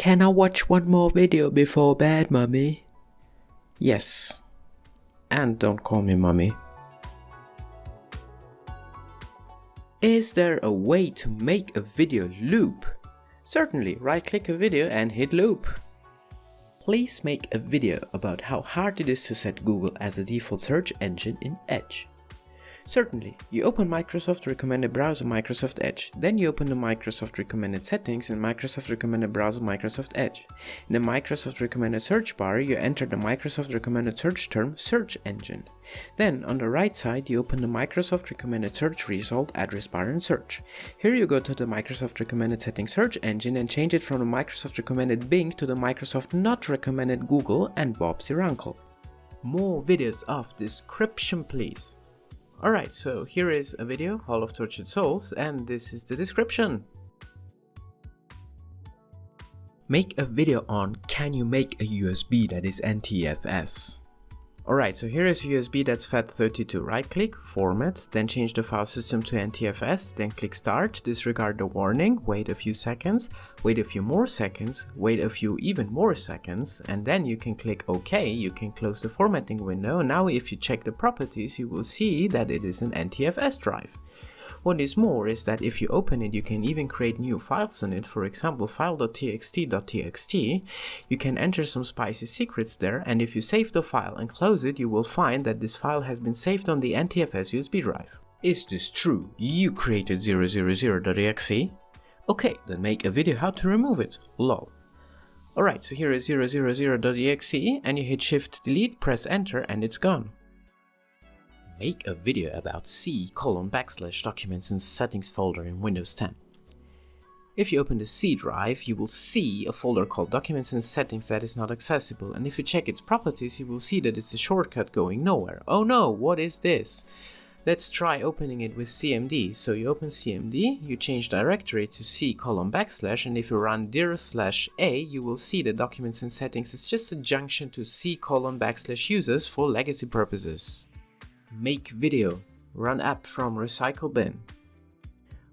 Can I watch one more video before bed, Mummy? Yes. And don't call me Mummy. Is there a way to make a video loop? Certainly, right-click a video and hit loop. Please make a video about how hard it is to set Google as the default search engine in Edge. Certainly, you open Microsoft recommended browser Microsoft Edge, then you open the Microsoft recommended settings in Microsoft recommended browser Microsoft Edge. In the Microsoft recommended search bar, you enter the Microsoft recommended search term search engine. Then on the right side, you open the Microsoft recommended search result address bar and search. Here you go to the Microsoft recommended settings search engine and change it from the Microsoft recommended Bing to the Microsoft not recommended Google and Bob's your uncle. More videos of description, please. Alright, so here is a video, Hall of Tortured Souls, and this is the description. Make a video on can you make a USB that is NTFS? Alright, so here is a USB that's FAT32. Right click, format, then change the file system to NTFS, then click start, disregard the warning, wait a few seconds, wait a few more seconds, wait a few even more seconds, and then you can click OK, you can close the formatting window. Now if you check the properties, you will see that it is an NTFS drive. What is more is that if you open it, you can even create new files in it, for example file.txt.txt. You can enter some spicy secrets there, and if you save the file and close it, you will find that this file has been saved on the NTFS USB drive. Is this true? You created 000.exe? Okay, then make a video how to remove it, lol. Alright, so here is 000.exe, and you hit shift delete, press enter, and it's gone. Make a video about C:\documents and settings folder in Windows 10. If you open the C drive, you will see a folder called Documents and Settings that is not accessible, and if you check its properties, you will see that it's a shortcut going nowhere. Oh no, what is this? Let's try opening it with cmd. So you open cmd, you change directory to C:\, and if you run dir/a, you will see the Documents and Settings is just a junction to C:\users for legacy purposes. Make video, run app from recycle bin.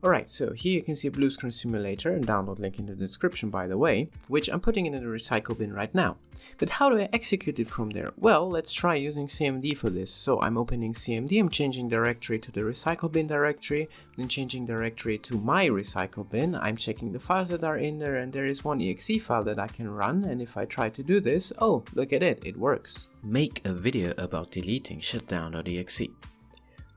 Alright, so here you can see a blue screen simulator, and download link in the description by the way, which I'm putting in the recycle bin right now. But how do I execute it from there? Well, let's try using cmd for this. So I'm opening cmd, I'm changing directory to the recycle bin directory, then changing directory to my recycle bin. I'm checking the files that are in there, and there is one exe file that I can run, and if I try to do this, oh, look at it, it works. Make a video about deleting shutdown.exe.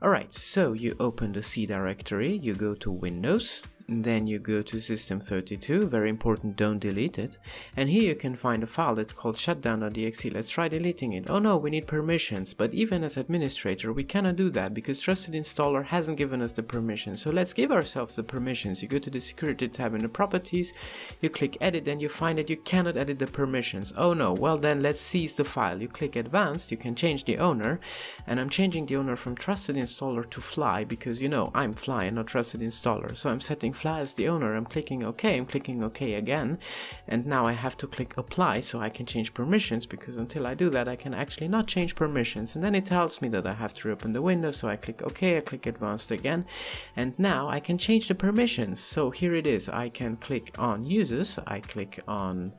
Alright, so you open the C directory, you go to Windows, then you go to System32, very important, don't delete it, and here you can find a file that's called shutdown.exe. Let's try deleting it. Oh no, we need permissions, but even as administrator we cannot do that because Trusted Installer hasn't given us the permission. So let's give ourselves the permissions. You go to the security tab in the properties, you click edit, and you find that you cannot edit the permissions. Oh no, well then let's seize the file. You click advanced, you can change the owner, and I'm changing the owner from Trusted Installer to Fly because you know I'm Fly and not Trusted Installer. So I'm setting Fly as the owner, I'm clicking OK, I'm clicking OK again, and now I have to click apply so I can change permissions, because until I do that I can actually not change permissions, and then it tells me that I have to reopen the window, so I click OK, I click advanced again, and now I can change the permissions. So here it is, I can click on users, I click on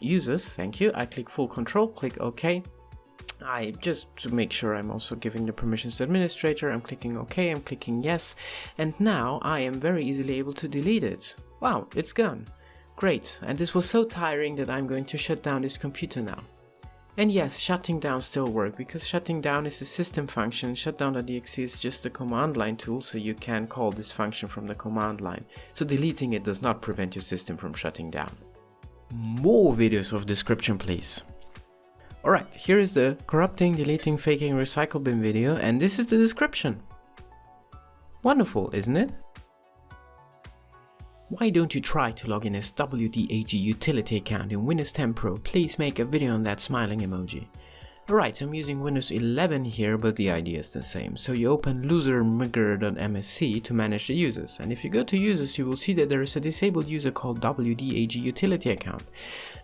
users, thank you, I click full control, click OK. Just to make sure I'm also giving the permissions to administrator, I'm clicking OK, I'm clicking yes, and now I am very easily able to delete it. Wow, it's gone. Great, and this was so tiring that I'm going to shut down this computer now. And yes, shutting down still works, because shutting down is a system function, shutdown.exe is just a command line tool, so you can call this function from the command line. So deleting it does not prevent your system from shutting down. More videos of description, please. Alright, here is the corrupting, deleting, faking, recycle bin video, and this is the description. Wonderful, isn't it? Why don't you try to log in as WDAG utility account in Windows 10 Pro? Please make a video on that smiling emoji. Alright, so I'm using Windows 11 here, but the idea is the same. So you open losermgr.msc to manage the users, and if you go to users, you will see that there is a disabled user called WDAG utility account.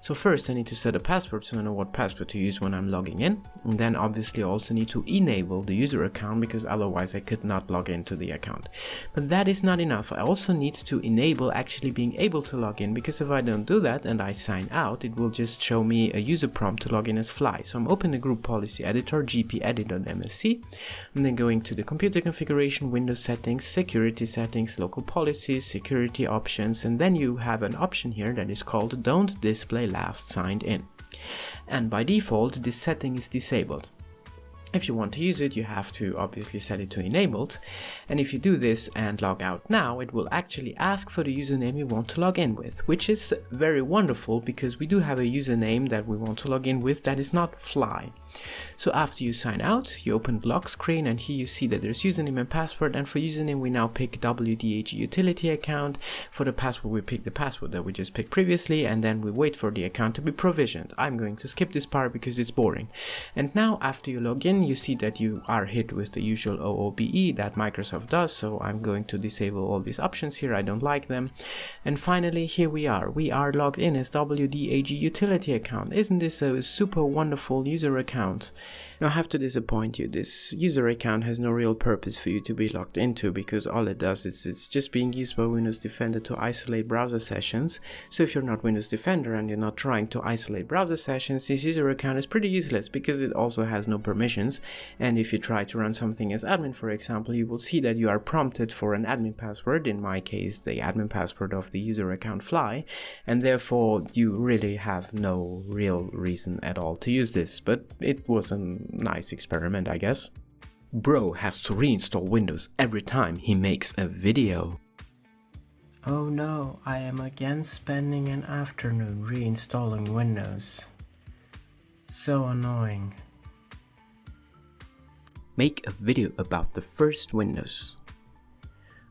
So first I need to set a password so I know what password to use when I'm logging in, and then obviously I also need to enable the user account because otherwise I could not log into the account. But that is not enough. I also need to enable actually being able to log in, because if I don't do that and I sign out, it will just show me a user prompt to log in as Fly. So I'm opening the group policy editor, gpedit.msc. I'm then going to the computer configuration, Windows settings, security settings, local policies, security options, and then you have an option here that is called don't display last signed in. And by default, this setting is disabled. If you want to use it, you have to obviously set it to enabled, and if you do this and log out now, it will actually ask for the username you want to log in with, which is very wonderful because we do have a username that we want to log in with that is not Fly. So after you sign out, you open the lock screen, and here you see that there's username and password, and for username we now pick WDAG utility account. For the password we pick the password that we just picked previously, and then we wait for the account to be provisioned. I'm going to skip this part because it's boring. And now after you log in, you see that you are hit with the usual OOBE that Microsoft does, so I'm going to disable all these options here, I don't like them. And finally, here we are logged in as WDAG utility account. Isn't this a super wonderful user account? Now I have to disappoint you, this user account has no real purpose for you to be logged into, because all it does is it's just being used by Windows Defender to isolate browser sessions. So if you're not Windows Defender and you're not trying to isolate browser sessions, this user account is pretty useless because it also has no permissions. And if you try to run something as admin, for example, you will see that you are prompted for an admin password, in my case the admin password of the user account Fly, and therefore you really have no real reason at all to use this, but it was a nice experiment, I guess. Bro has to reinstall Windows every time he makes a video. Oh no, I am again spending an afternoon reinstalling Windows. So annoying. Make a video about the first Windows.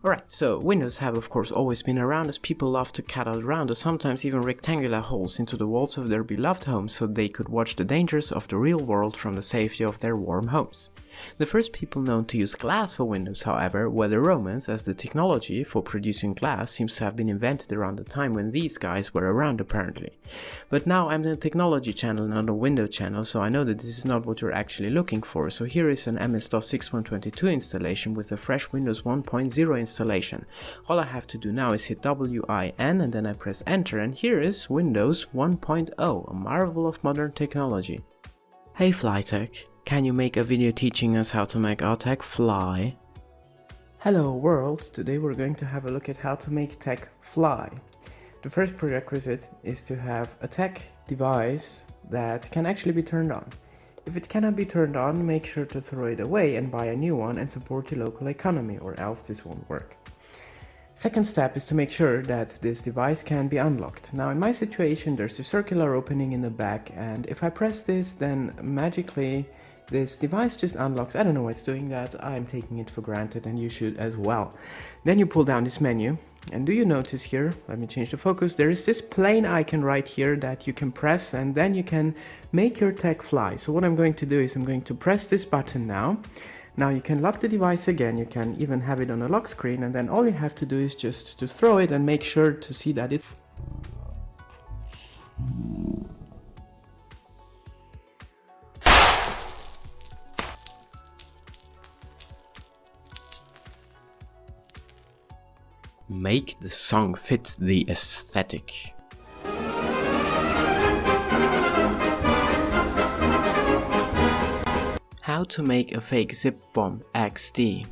Alright, so windows have of course always been around, as people love to cut out round or sometimes even rectangular holes into the walls of their beloved homes so they could watch the dangers of the real world from the safety of their warm homes. The first people known to use glass for windows, however, were the Romans, as the technology for producing glass seems to have been invented around the time when these guys were around apparently. But now I'm the technology channel, not a window channel, so I know that this is not what you're actually looking for. So here is an MS-DOS 6.122 installation with a fresh Windows 1.0 installation. All I have to do now is hit WIN and then I press enter, and here is Windows 1.0, a marvel of modern technology. Hey Flytech, can you make a video teaching us how to make our tech fly? Hello world, today we're going to have a look at how to make tech fly. The first prerequisite is to have a tech device that can actually be turned on. If it cannot be turned on, make sure to throw it away and buy a new one and support the local economy, or else this won't work. Second step is to make sure that this device can be unlocked. Now in my situation there's a circular opening in the back, and if I press this, then magically this device just unlocks. I don't know why it's doing that, I'm taking it for granted and you should as well. Then you pull down this menu, and do you notice here, let me change the focus, there is this plane icon right here that you can press, and then you can make your tech fly. So what I'm going to do is I'm going to press this button now. Now you can lock the device again, you can even have it on a lock screen, and then all you have to do is just to throw it and make sure to see that it's make the song fit the aesthetic. How to make a fake zip bomb XD.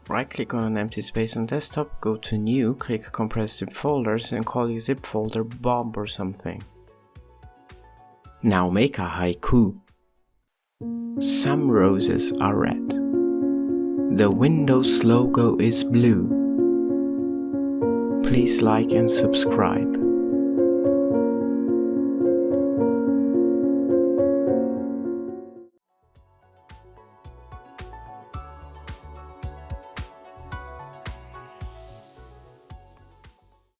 Right click on an empty space on desktop, go to new, click compress zip folders and call your zip folder bomb or something. Now make a haiku. Some roses are red. The Windows logo is blue. Please like and subscribe.